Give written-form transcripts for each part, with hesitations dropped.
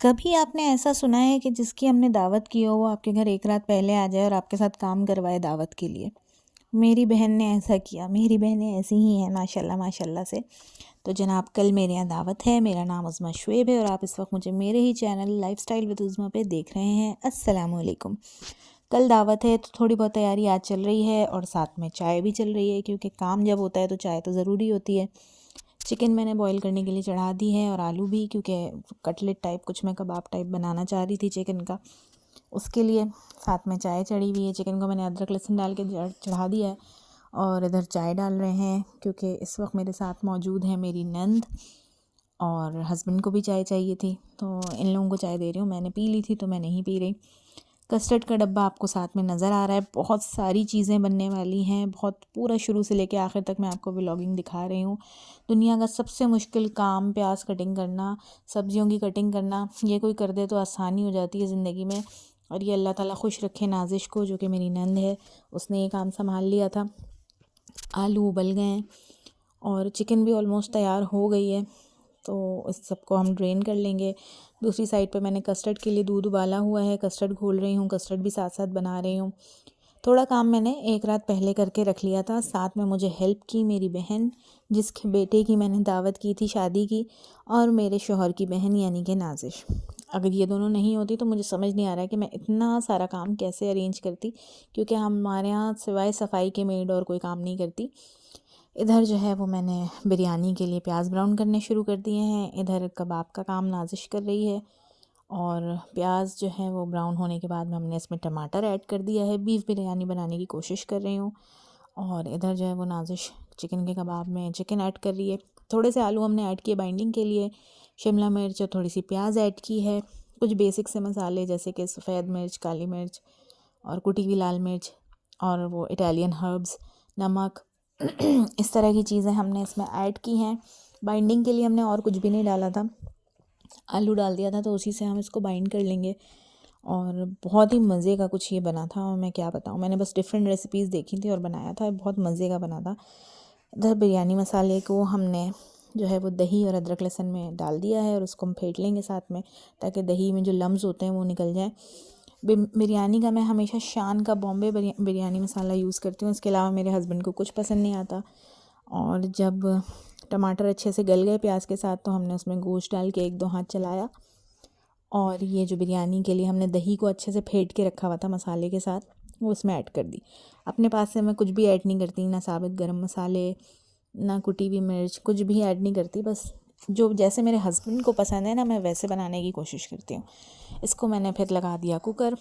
कभी आपने ऐसा सुना है कि जिसकी हमने दावत की हो वो आपके घर एक रात पहले आ जाए और आपके साथ काम करवाए दावत के लिए? मेरी बहन ने ऐसा किया। मेरी बहनें ऐसी ही हैं माशाल्लाह माशाल्लाह से। तो जनाब कल मेरे यहाँ दावत है। मेरा नाम उज़्मा शुएब है और आप इस वक्त मुझे मेरे ही चैनल लाइफस्टाइल विद उज़्मा पे देख रहे हैं। अस्सलाम वालेकुम। कल दावत है तो थोड़ी बहुत तैयारी आज चल रही है और साथ में चाय भी चल रही है, क्योंकि काम जब होता है तो चाय तो ज़रूरी होती है। चिकन मैंने बॉईल करने के लिए चढ़ा दी है और आलू भी, क्योंकि कटलेट टाइप कुछ मैं कबाब टाइप बनाना चाह रही थी चिकन का, उसके लिए। साथ में चाय चढ़ी हुई है। चिकन को मैंने अदरक लहसुन डाल के चढ़ा दिया है और इधर चाय डाल रहे हैं, क्योंकि इस वक्त मेरे साथ मौजूद है मेरी नंद और हस्बैंड को भी चाय चाहिए थी, तो इन लोगों को चाय दे रही हूँ। मैंने पी ली थी तो मैं नहीं पी रही। कस्टर्ड का डब्बा आपको साथ में नज़र आ रहा है। बहुत सारी चीज़ें बनने वाली हैं, बहुत पूरा शुरू से लेके आखिर तक मैं आपको व्लॉगिंग दिखा रही हूँ। दुनिया का सबसे मुश्किल काम प्याज कटिंग करना, सब्जियों की कटिंग करना, ये कोई कर दे तो आसानी हो जाती है ज़िंदगी में। और ये अल्लाह ताला खुश रखे नाजिश को, जो कि मेरी नंद है, उसने ये काम संभाल लिया था। आलू उबल गए हैं और चिकन भी ऑलमोस्ट तैयार हो गई है, तो इस सबको हम ड्रेन कर लेंगे। दूसरी साइड पे मैंने कस्टर्ड के लिए दूध उबाला हुआ है, कस्टर्ड घोल रही हूँ, कस्टर्ड भी साथ साथ बना रही हूँ। थोड़ा काम मैंने एक रात पहले करके रख लिया था। साथ में मुझे हेल्प की मेरी बहन, जिसके बेटे की मैंने दावत की थी शादी की, और मेरे शोहर की बहन यानी कि नाजिश। अगर ये दोनों नहीं होती तो मुझे समझ नहीं आ रहा है कि मैं इतना सारा काम कैसे अरेंज करती, क्योंकि हमारे यहाँ सिवाय सफाई के मेड और कोई काम नहीं करती। इधर जो है वो मैंने बिरयानी के लिए प्याज ब्राउन करने शुरू कर दिए हैं। इधर कबाब का काम नाजिश कर रही है और प्याज जो है वो ब्राउन होने के बाद में हमने इसमें टमाटर ऐड कर दिया है। बीफ बिरयानी बनाने की कोशिश कर रही हूँ। और इधर जो है वो नाजिश चिकन के कबाब में चिकन ऐड कर रही है। थोड़े से आलू हमने ऐड किए बाइंडिंग के लिए, शिमला मिर्च और थोड़ी सी प्याज ऐड की है। कुछ बेसिक से मसाले जैसे कि सफ़ेद मिर्च, काली मिर्च और कुटी हुई लाल मिर्च और वो इटालियन हर्ब्स, नमक, इस तरह की चीज़ें हमने इसमें ऐड की हैं। बाइंडिंग के लिए हमने और कुछ भी नहीं डाला था, आलू डाल दिया था, तो उसी से हम इसको बाइंड कर लेंगे। और बहुत ही मज़े का कुछ ये बना था, और मैं क्या बताऊँ, मैंने बस डिफरेंट रेसिपीज़ देखी थी और बनाया था, बहुत मज़े का बना था। इधर बिरयानी मसाले को हमने जो है वो दही और अदरक लहसुन में डाल दिया है और उसको हम फेंट लेंगे साथ में, ताकि दही में जो लम्स होते हैं वो निकल जाए। बिरयानी का मैं हमेशा शान का बॉम्बे बिरयानी मसाला यूज़ करती हूँ। इसके अलावा मेरे हस्बैंड को कुछ पसंद नहीं आता। और जब टमाटर अच्छे से गल गए प्याज के साथ, तो हमने उसमें गोश्त डाल के एक दो हाथ चलाया और ये जो बिरयानी के लिए हमने दही को अच्छे से फेंट के रखा हुआ था मसाले के साथ, वो उसमें ऐड कर दी। अपने पास से मैं कुछ भी ऐड नहीं करती, ना साबित गरम मसाले, ना कुटी हुई मिर्च, कुछ भी ऐड नहीं करती। बस जो जैसे मेरे हस्बैंड को पसंद है ना, मैं वैसे बनाने की कोशिश करती हूँ। इसको मैंने फिर लगा दिया कुकर,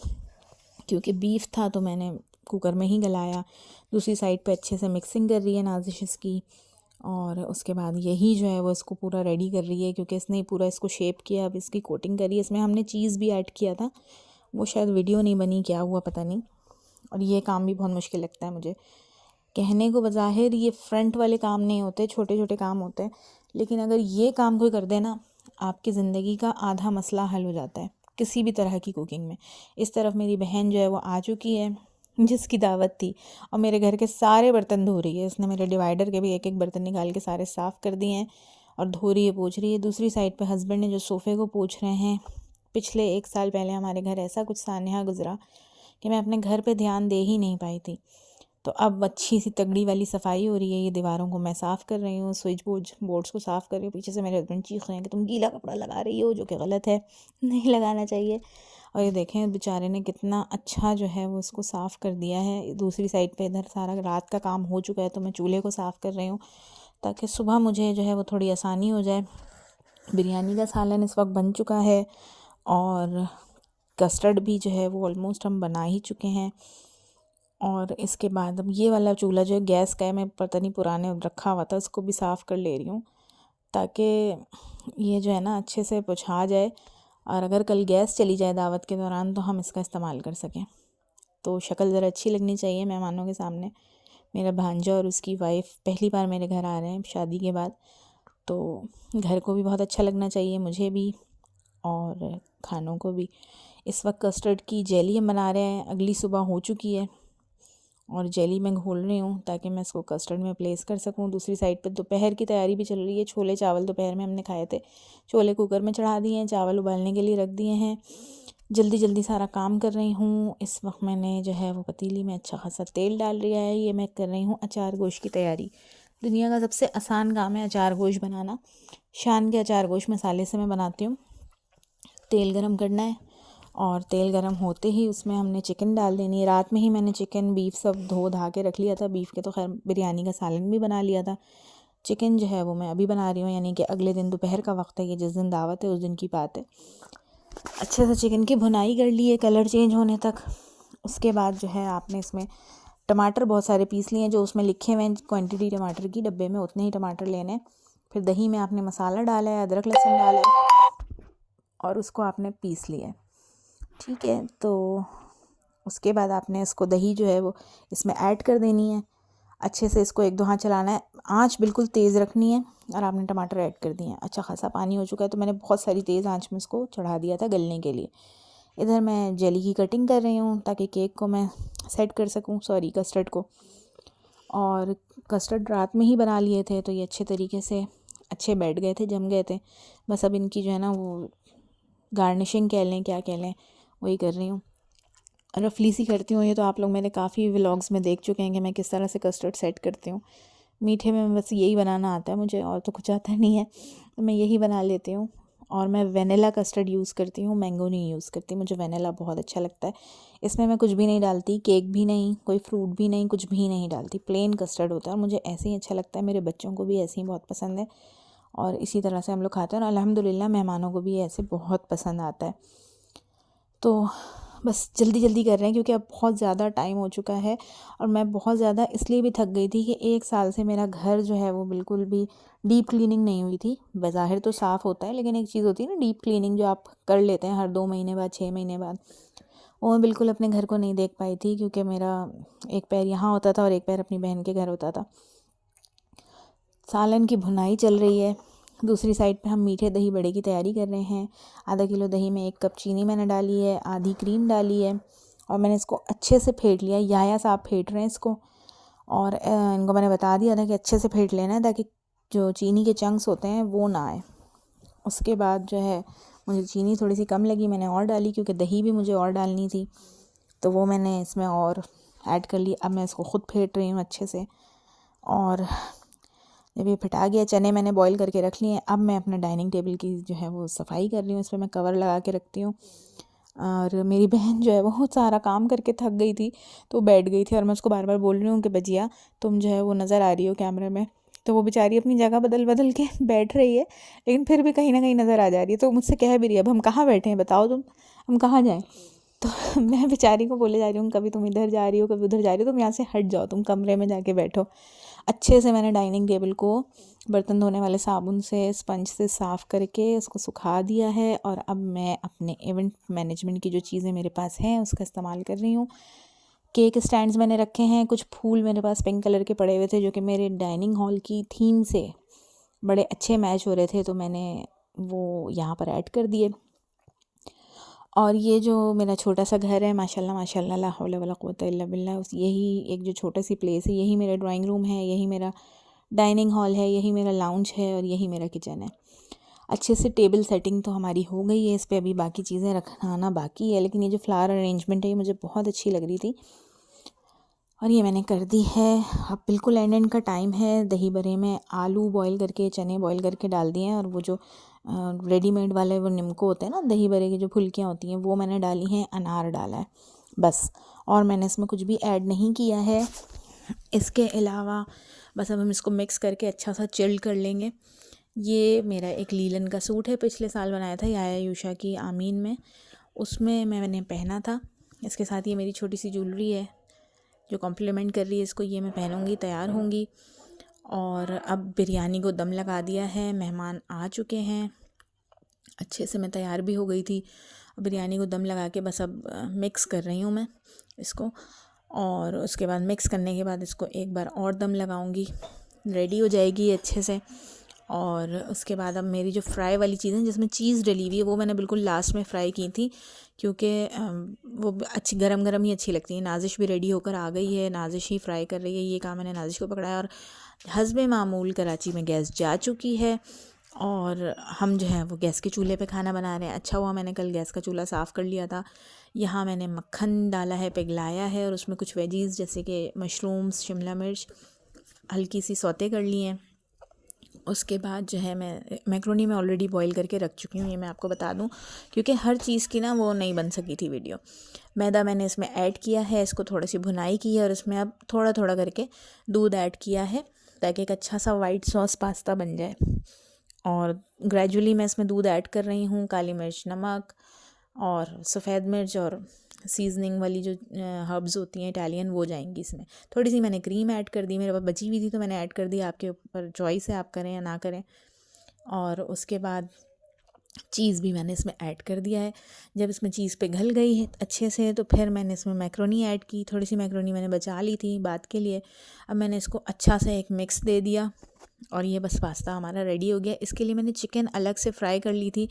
क्योंकि बीफ था तो मैंने कुकर में ही गलाया। दूसरी साइड पे अच्छे से मिक्सिंग कर रही है नाजिश इसकी, और उसके बाद यही जो है वो इसको पूरा रेडी कर रही है, क्योंकि इसने पूरा इसको शेप किया। अब इसकी कोटिंग करी, इसमें हमने चीज़ भी ऐड किया था, वो शायद वीडियो नहीं बनी, क्या हुआ पता नहीं। और ये काम भी बहुत मुश्किल लगता है मुझे। कहने को बज़ाहिर ये फ्रंट वाले काम नहीं होते, छोटे छोटे काम होते हैं, लेकिन अगर ये काम कोई कर दे ना, आपकी ज़िंदगी का आधा मसला हल हो जाता है किसी भी तरह की कुकिंग में। इस तरफ मेरी बहन जो है वो आ चुकी है, जिसकी दावत थी, और मेरे घर के सारे बर्तन धो रही है। उसने मेरे डिवाइडर के भी एक एक बर्तन निकाल के सारे साफ़ कर दिए हैं और धो रही है, पोंछ रही है। दूसरी साइड पे हस्बैंड ने जो सोफ़े को पोंछ रहे हैं। पिछले 1 साल पहले हमारे घर ऐसा कुछ सान्या गुजरा कि मैं अपने घर पे ध्यान दे ही नहीं पाई थी। तो अब अच्छी सी तगड़ी वाली सफाई हो रही है। ये दीवारों को मैं साफ़ कर रही हूँ, स्विच बोर्ड्स को साफ़ कर रही हूँ। पीछे से मेरे हस्बैंड चीख रहे हैं कि तुम गीला कपड़ा लगा रही हो, जो कि गलत है, नहीं लगाना चाहिए। और ये देखें बेचारे ने कितना अच्छा जो है वो इसको साफ़ कर दिया है। दूसरी साइड पे इधर सारा रात का काम हो चुका है, तो मैं चूल्हे को साफ़ कर रही हूँ, ताकि सुबह मुझे जो है वो थोड़ी आसानी हो जाए। बिरयानी का सालन इस वक्त बन चुका है और कस्टर्ड भी जो है वो ऑलमोस्ट हम बना ही चुके हैं। और इसके बाद अब ये वाला चूल्हा जो है गैस का है, मैं पता नहीं पुराने रखा हुआ था, उसको भी साफ़ कर ले रही हूँ, ताकि ये जो है ना अच्छे से बुझा जाए, और अगर कल गैस चली जाए दावत के दौरान तो हम इसका इस्तेमाल कर सकें। तो शक्ल ज़रा अच्छी लगनी चाहिए मेहमानों के सामने। मेरा भांजा और उसकी वाइफ पहली बार मेरे घर आ रहे हैं शादी के बाद, तो घर को भी बहुत अच्छा लगना चाहिए, मुझे भी और खानों को भी। इस वक्त कस्टर्ड की जेली हम बना रहे हैं, अगली सुबह हो चुकी है और जेली मैं घोल रही हूँ ताकि मैं इसको कस्टर्ड में प्लेस कर सकूँ। दूसरी साइड पे दोपहर की तैयारी भी चल रही है। छोले चावल दोपहर में हमने खाए थे, छोले कुकर में चढ़ा दिए हैं, चावल उबालने के लिए रख दिए हैं। जल्दी जल्दी सारा काम कर रही हूँ। इस वक्त मैंने जो है वो पतीली में अच्छा खासा तेल डाल लिया है। ये मैं कर रही हूँ अचार गोश्त की तैयारी। दुनिया का सबसे आसान काम है अचार गोश्त बनाना। शान के अचार गोश्त मसाले से मैं बनाती हूँ। तेल गरम करना है और तेल गरम होते ही उसमें हमने चिकन डाल देनी है। रात में ही मैंने चिकन बीफ सब धो धा के रख लिया था। बीफ के तो खैर बिरयानी का सालन भी बना लिया था। चिकन जो है वो मैं अभी बना रही हूँ, यानी कि अगले दिन दोपहर का वक्त है। ये जिस दिन दावत है उस दिन की बात है। अच्छे से चिकन की भुनाई कर ली है कलर चेंज होने तक। उसके बाद जो है आपने इसमें टमाटर बहुत सारे पीस लिए हैं, जो उसमें लिखे हुए हैं क्वांटिटी टमाटर की डब्बे में उतने ही टमाटर लेने हैं। फिर दही में आपने मसाला डाला है, अदरक लहसुन डाला है और उसको आपने पीस लिया है। ठीक है, तो उसके बाद आपने इसको दही जो है वो इसमें ऐड कर देनी है। अच्छे से इसको एक दो हाथ चलाना है, आंच बिल्कुल तेज़ रखनी है। और आपने टमाटर ऐड कर दिए हैं। अच्छा खासा पानी हो चुका है तो मैंने बहुत सारी तेज़ आंच में इसको चढ़ा दिया था गलने के लिए। इधर मैं जेली की कटिंग कर रही हूँ ताकि केक को मैं सेट कर सकूँ, सॉरी कस्टर्ड को। और कस्टर्ड रात में ही बना लिए थे तो ये अच्छे तरीके से अच्छे बैठ गए थे, जम गए थे। बस अब इनकी जो है ना वो गार्निशिंग कह लें क्या कह लें, वही कर रही हूँ। रफली सी करती हूँ ये तो आप लोग मेरे काफ़ी व्लॉग्स में देख चुके हैं कि मैं किस तरह से कस्टर्ड सेट करती हूँ। मीठे में बस यही बनाना आता है मुझे, और तो कुछ आता नहीं है, तो मैं यही बना लेती हूँ। और मैं वेनिला कस्टर्ड यूज़ करती हूँ, मैंगो नहीं यूज़ करती। मुझे वेनिला बहुत अच्छा लगता है। इसमें मैं कुछ भी नहीं डालती, केक भी नहीं, कोई फ्रूट भी नहीं, कुछ भी नहीं डालती। प्लेन कस्टर्ड होता है और मुझे ऐसे ही अच्छा लगता है। मेरे बच्चों को भी ऐसे ही बहुत पसंद है और इसी तरह से हम लोग खाते हैं और अल्हम्दुलिल्लाह मेहमानों को भी ऐसे बहुत पसंद आता है। तो बस जल्दी जल्दी कर रहे हैं क्योंकि अब बहुत ज़्यादा टाइम हो चुका है और मैं बहुत ज़्यादा इसलिए भी थक गई थी कि 1 साल से मेरा घर जो है वो बिल्कुल भी डीप क्लीनिंग नहीं हुई थी। बज़ाहिर तो साफ़ होता है लेकिन एक चीज़ होती है ना डीप क्लीनिंग, जो आप कर लेते हैं हर 2 महीने बाद, 6 महीने बाद। वो मैं बिल्कुल अपने घर को नहीं देख पाई थी क्योंकि मेरा एक पैर यहाँ होता था और एक पैर अपनी बहन के घर होता था। सालन की भुनाई चल रही है। दूसरी साइड पे हम मीठे दही बड़े की तैयारी कर रहे हैं। आधा किलो दही में 1 कप चीनी मैंने डाली है, आधी क्रीम डाली है और मैंने इसको अच्छे से फेंट लिया। याया साहब फेंट रहे हैं इसको और इनको मैंने बता दिया था कि अच्छे से फेंट लेना है ताकि जो चीनी के चंक्स होते हैं वो ना आए। उसके बाद जो है मुझे चीनी थोड़ी सी कम लगी, मैंने और डाली क्योंकि दही भी मुझे और डालनी थी, तो वो मैंने इसमें और ऐड कर ली। अब मैं इसको ख़ुद फेंट रही हूँ अच्छे से। और जब ये फिटा गया, चने मैंने बॉईल करके रख लिए हैं। अब मैं अपना डाइनिंग टेबल की जो है वो सफाई कर रही हूँ। इस पर मैं कवर लगा के रखती हूँ। और मेरी बहन जो है बहुत सारा काम करके थक गई थी तो बैठ गई थी और मैं उसको बार बार बोल रही हूँ कि बजिया तुम जो है वो नज़र आ रही हो कैमरे में, तो वो बेचारी अपनी जगह बदल बदल के बैठ रही है लेकिन फिर भी कहीं ना कहीं नज़र आ जा रही है। तो मुझसे कह भी रही है अब हम कहाँ बैठे हैं, बताओ तुम, हम कहाँ जाएँ। तो मैं बेचारी को बोले जा रही हूँ कभी तुम इधर जा रही हो कभी उधर जा रही हो, तुम यहाँ से हट जाओ, तुम कमरे में जाके बैठो। अच्छे से मैंने डाइनिंग टेबल को बर्तन धोने वाले साबुन से, स्पंज से साफ़ करके उसको सुखा दिया है और अब मैं अपने इवेंट मैनेजमेंट की जो चीज़ें मेरे पास हैं उसका इस्तेमाल कर रही हूँ। केक स्टैंड्स मैंने रखे हैं, कुछ फूल मेरे पास पिंक कलर के पड़े हुए थे जो कि मेरे डाइनिंग हॉल की थीम से बड़े अच्छे मैच हो रहे थे, तो मैंने वो यहाँ पर ऐड कर दिए। और ये जो मेरा छोटा सा घर है माशाल्लाह माशाल्लाह ला हौला वला कुव्वता इल्ला बिल्लाह, उस यही एक जो छोटा सी प्लेस है, यही मेरा ड्राइंग रूम है, यही मेरा डाइनिंग हॉल है, यही मेरा लाउंज है और यही मेरा किचन है। अच्छे से टेबल सेटिंग तो हमारी हो गई है, इस पे अभी बाकी चीज़ें रखना बाकी है, लेकिन ये जो फ्लावर अरेंजमेंट है ये मुझे बहुत अच्छी लग रही थी और ये मैंने कर दी है। अब बिल्कुल एंड का टाइम है। दही बड़े में आलू बॉईल करके, चने बॉईल करके डाल दिए हैं और वो जो रेडीमेड वाले वो निम्को होते हैं ना दही बड़े की जो फुल्कियाँ होती हैं वो मैंने डाली हैं, अनार डाला है बस, और मैंने इसमें कुछ भी ऐड नहीं किया है। इसके अलावा बस अब हम इसको मिक्स करके अच्छा सा चिल्ड कर लेंगे। ये मेरा एक लीलन का सूट है, पिछले साल बनाया था याया यूशा की आमीन में, उसमें मैंने पहना था। इसके साथ ये मेरी छोटी सी ज्वेलरी है जो कॉम्प्लीमेंट कर रही है इसको, ये मैं पहनूँगी, तैयार होंगी। और अब बिरयानी को दम लगा दिया है, मेहमान आ चुके हैं, अच्छे से मैं तैयार भी हो गई थी। बिरयानी को दम लगा के बस अब मिक्स कर रही हूँ मैं इसको, और उसके बाद मिक्स करने के बाद इसको एक बार और दम लगाऊंगी, रेडी हो जाएगी अच्छे से। और उसके बाद अब मेरी जो फ्राई वाली चीज़ें जिसमें चीज़ डली हुई है वो मैंने बिल्कुल लास्ट में फ्राई की थी, क्योंकि वो अच्छी गरम गरम ही अच्छी लगती है। नाजिश भी रेडी होकर आ गई है, नाजिश ही फ्राई कर रही है। ये काम मैंने नाजिश को पकड़ाया और हस्बे मामूल कराची में गैस जा चुकी है और हम जो है वो गैस के चूल्हे पे खाना बना रहे हैं। अच्छा हुआ मैंने कल गैस का चूल्हा साफ़ कर लिया था। यहाँ मैंने मक्खन डाला है, पिघलाया है और उसमें कुछ वेजीज़ जैसे कि मशरूम्स, शिमला मिर्च हल्की सी सौते कर लिए हैं। उसके बाद जो है मैं मैक्रोनी में ऑलरेडी बॉईल करके रख चुकी हूँ, ये मैं आपको बता दूँ, क्योंकि हर चीज़ की ना वो नहीं बन सकी थी वीडियो। मैदा मैंने इसमें ऐड किया है, इसको थोड़ी सी भुनाई की है और इसमें अब थोड़ा थोड़ा करके दूध ऐड किया है ताकि एक अच्छा सा वाइट सॉस पास्ता बन जाए। और ग्रेजुअली मैं इसमें दूध ऐड कर रही हूँ, काली मिर्च, नमक और सफ़ेद मिर्च और सीजनिंग वाली जो हर्ब्स होती हैं इटालियन वो जाएंगी इसमें। थोड़ी सी मैंने क्रीम ऐड कर दी, मेरे पास बची हुई थी तो मैंने ऐड कर दी, आपके ऊपर चॉइस है आप करें या ना करें। और उसके बाद चीज़ भी मैंने इसमें ऐड कर दिया है। जब इसमें चीज़ पिघल गई है अच्छे से तो फिर मैंने इसमें मैक्रोनी ऐड की, थोड़ी सी मैक्रोनी मैंने बचा ली थी बाद के लिए। अब मैंने इसको अच्छा सा एक मिक्स दे दिया और ये बस पास्ता हमारा रेडी हो गया। इसके लिए मैंने चिकन अलग से फ्राई कर ली थी,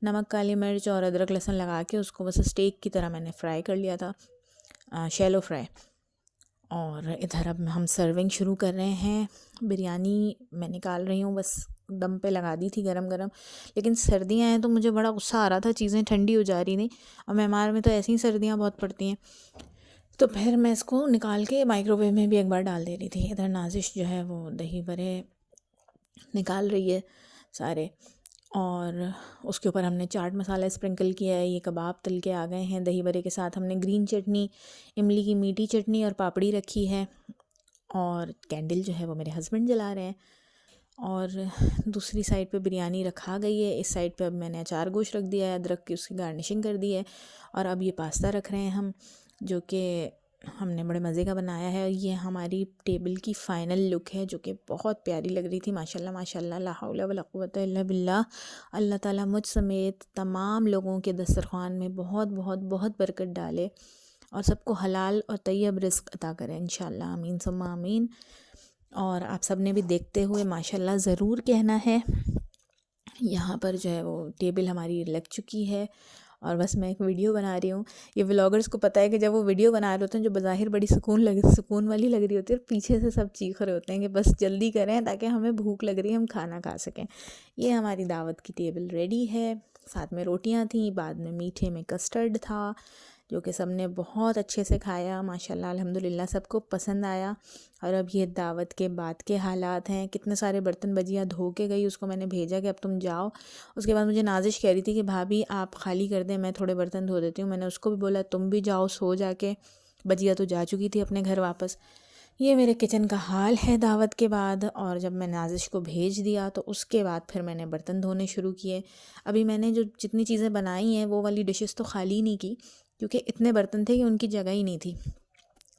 नमक, काली मिर्च और अदरक लहसुन लगा के उसको बस स्टेक की तरह मैंने फ्राई कर लिया था, शैलो फ्राई। और इधर अब हम सर्विंग शुरू कर रहे हैं। बिरयानी मैं निकाल रही हूँ, बस दम पे लगा दी थी गरम गरम, लेकिन सर्दियाँ हैं तो मुझे बड़ा गुस्सा आ रहा था, चीज़ें ठंडी हो जा रही थी और म्यांमार में तो ऐसी ही सर्दियाँ बहुत पड़ती हैं। तो फिर मैं इसको निकाल के माइक्रोवेव में भी एक बार डाल दे रही थी। इधर नाजिश जो है वो दही बड़े निकाल रही है सारे, और उसके ऊपर हमने चाट मसाला स्प्रिंकल किया है। ये कबाब तल के आ गए हैं दही बड़े के साथ। हमने ग्रीन चटनी, इमली की मीठी चटनी और पापड़ी रखी है और कैंडल जो है वो मेरे हस्बैंड जला रहे हैं। और दूसरी साइड पे बिरयानी रखा गई है, इस साइड पे अब मैंने अचार गोश्त रख दिया है, अदरक की उसकी गार्निशिंग कर दी है। और अब ये पास्ता रख रहे हैं हम, जो कि हमने बड़े मज़े का बनाया है। ये हमारी टेबल की फ़ाइनल लुक है जो कि बहुत प्यारी लग रही थी। माशाल्लाह माशाल्लाह, ला हौला वला कुव्वता इल्ला बिल्लाह। अल्लाह ताला मुझ समेत तमाम लोगों के दस्तरख़्वान में बहुत बहुत बहुत बरकत डाले और सबको हलाल और तैयब रिज़्क़ अता करें इंशाअल्लाह, आमीन सुम्मा आमीन। और आप सब ने भी देखते हुए माशाल्लाह ज़रूर कहना है। यहाँ पर जो है वो टेबल हमारी लग चुकी है और बस मैं एक वीडियो बना रही हूँ। ये व्लॉगर्स को पता है कि जब वो वीडियो बना रहे होते हैं जो बज़ाहिर बड़ी सुकून वाली लग रही होती है और पीछे से सब चीख रहे होते हैं कि बस जल्दी करें ताकि हमें भूख लग रही है, हम खाना खा सकें। ये हमारी दावत की टेबल रेडी है, साथ में रोटियाँ थी, बाद में मीठे में कस्टर्ड था जो कि सब ने बहुत अच्छे से खाया माशाल्लाह, अल्हम्दुलिल्लाह सबको पसंद आया। और अब ये दावत के बाद के हालात हैं। कितने सारे बर्तन बजिया धो के गई, उसको मैंने भेजा कि अब तुम जाओ। उसके बाद मुझे नाजिश कह रही थी कि भाभी आप खाली कर दें, मैं थोड़े बर्तन धो देती हूँ। मैंने उसको भी बोला तुम भी जाओ सो जाके, बजिया तो जा चुकी थी अपने घर वापस। ये मेरे किचन का हाल है दावत के बाद। और जब मैं नाजिश को भेज दिया तो उसके बाद फिर मैंने बर्तन धोने शुरू किए। अभी मैंने जो जितनी चीज़ें बनाई हैं वो वाली डिशेस तो खाली नहीं की, क्योंकि इतने बर्तन थे कि उनकी जगह ही नहीं थी।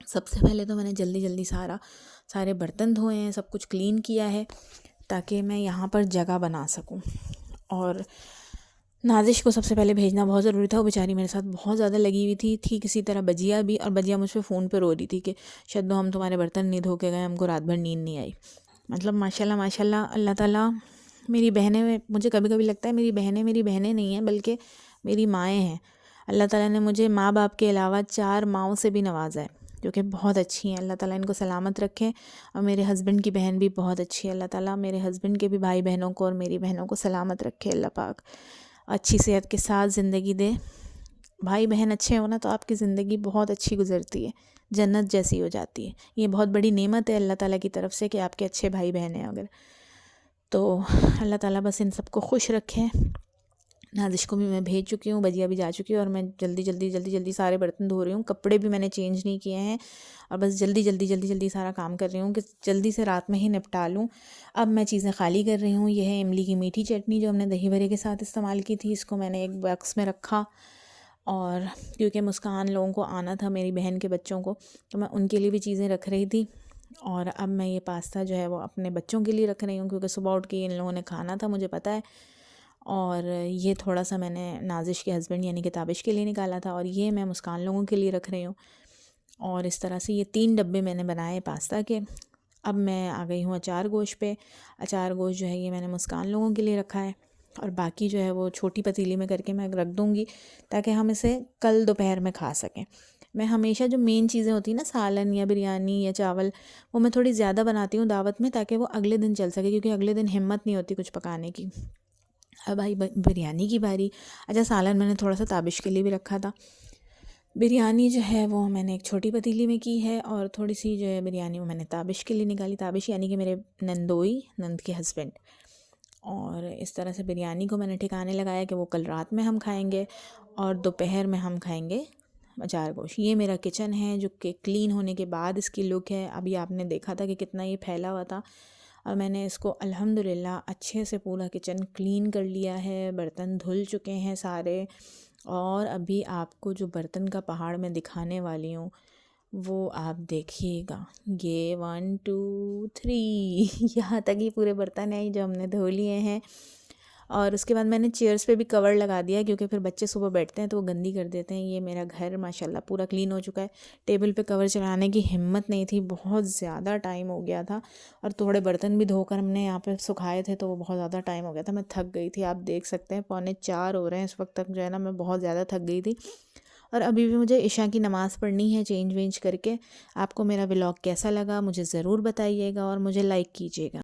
सबसे पहले तो मैंने जल्दी जल्दी सारे बर्तन धोए हैं, सब कुछ क्लीन किया है ताकि मैं यहाँ पर जगह बना सकूँ। और नाजिश को सबसे पहले भेजना बहुत ज़रूरी था, वो बेचारी मेरे साथ बहुत ज़्यादा लगी हुई थी। ठीक इसी तरह बजिया भी, और बजिया मुझ पर फ़ोन पर रो रही थी कि शद्दो हम तुम्हारे बर्तन नहीं धो के गए, हमको रात भर नींद नहीं आई। मतलब माशाल्लाह माशाल्लाह, अल्लाह ताला मेरी बहनें, मुझे कभी कभी लगता है मेरी बहनें नहीं हैं बल्कि मेरी माएँ हैं। अल्लाह ताला ने मुझे माँ बाप के अलावा 4 माँओं से भी नवाजा है जो कि बहुत अच्छी हैं। अल्लाह ताला इनको सलामत रखे। और मेरे हस्बैंड की बहन भी बहुत अच्छी है। अल्लाह ताला मेरे हस्बैंड के भी भाई बहनों को और मेरी बहनों को सलामत रखे। अल्लाह पाक अच्छी सेहत के साथ ज़िंदगी दे। भाई बहन अच्छे हो ना तो आपकी ज़िंदगी बहुत अच्छी गुजरती है, जन्नत जैसी हो जाती है। ये बहुत बड़ी नेमत है अल्लाह ताला की तरफ से कि आपके अच्छे भाई बहन हैं अगर। तो अल्लाह ताला बस इन सबको खुश रखे। नाजिश को भी मैं भेज चुकी हूँ, बजिया भी जा चुकी है और मैं जल्दी सारे बर्तन धो रही हूँ। कपड़े भी मैंने चेंज नहीं किए हैं और बस जल्दी सारा काम कर रही हूँ कि जल्दी से रात में ही निपटा लूँ। अब मैं चीज़ें खाली कर रही हूँ। यह है इमली की मीठी चटनी जो हमने दही बड़े के साथ इस्तेमाल की थी, इसको मैंने एक बॉक्स में रखा। और क्योंकि मुस्कान लोगों को आना था, मेरी बहन के बच्चों को, तो मैं उनके लिए भी चीज़ें रख रही थी। और अब मैं ये पास्ता जो है वो अपने बच्चों के लिए रख रही हूँ क्योंकि सुबह उठ के इन लोगों ने खाना था, मुझे पता है। और ये थोड़ा सा मैंने नाजिश के हस्बैंड यानी कि ताबिश के लिए निकाला था और ये मैं मुस्कान लोगों के लिए रख रही हूँ। और इस तरह से ये 3 डब्बे मैंने बनाए पास्ता के। अब मैं आ गई हूँ अचार गोश्त पे। अचार गोश्त जो है ये मैंने मुस्कान लोगों के लिए रखा है, और बाकी जो है वो छोटी पतीली में करके मैं रख दूँगी ताकि हम इसे कल दोपहर में खा सकें। मैं हमेशा जो मेन चीज़ें होती हैं ना, सालन या बिरयानी या चावल, वो मैं थोड़ी ज़्यादा बनाती हूँ दावत में ताकि वो अगले दिन चल सके, क्योंकि अगले दिन हिम्मत नहीं होती कुछ पकाने की। अब आई बिरयानी की बारी। अच्छा, सालन मैंने थोड़ा सा ताबिश के लिए भी रखा था। बिरयानी जो है वो मैंने एक छोटी पतीली में की है, और थोड़ी सी जो है बिरयानी वो मैंने ताबिश के लिए निकाली। ताबिश यानी कि मेरे नंदोई, नंद के हस्बैंड। और इस तरह से बिरयानी को मैंने ठिकाने लगाया कि वो कल रात में हम खाएंगे और दोपहर में हम खाएंगे अचार गोश्त। ये मेरा किचन है जो कि क्लीन होने के बाद इसकी लुक है। अभी आपने देखा था कि कितना ये फैला हुआ था, और मैंने इसको अल्हम्दुलिल्लाह अच्छे से पूरा किचन क्लीन कर लिया है। बर्तन धुल चुके हैं सारे, और अभी आपको जो बर्तन का पहाड़ मैं दिखाने वाली हूँ वो आप देखिएगा। ये 1 2 3 यहाँ तक ही पूरे बर्तन हैं जो हमने धो लिए हैं। और उसके बाद मैंने चेयर्स पे भी कवर लगा दिया, क्योंकि फिर बच्चे सुबह बैठते हैं तो वो गंदी कर देते हैं। ये मेरा घर माशाल्लाह पूरा क्लीन हो चुका है। टेबल पे कवर चढ़ाने की हिम्मत नहीं थी, बहुत ज़्यादा टाइम हो गया था, और थोड़े बर्तन भी धोकर हमने यहाँ पे सुखाए थे तो वो बहुत ज़्यादा टाइम हो गया था। मैं थक गई थी, आप देख सकते हैं 3:45 हो रहे हैं इस वक्त तक जो है ना, मैं बहुत ज़्यादा थक गई थी। और अभी भी मुझे इशा की नमाज़ पढ़नी है चेंज वेंज करके। आपको मेरा व्लॉग कैसा लगा मुझे ज़रूर बताइएगा, और मुझे लाइक कीजिएगा।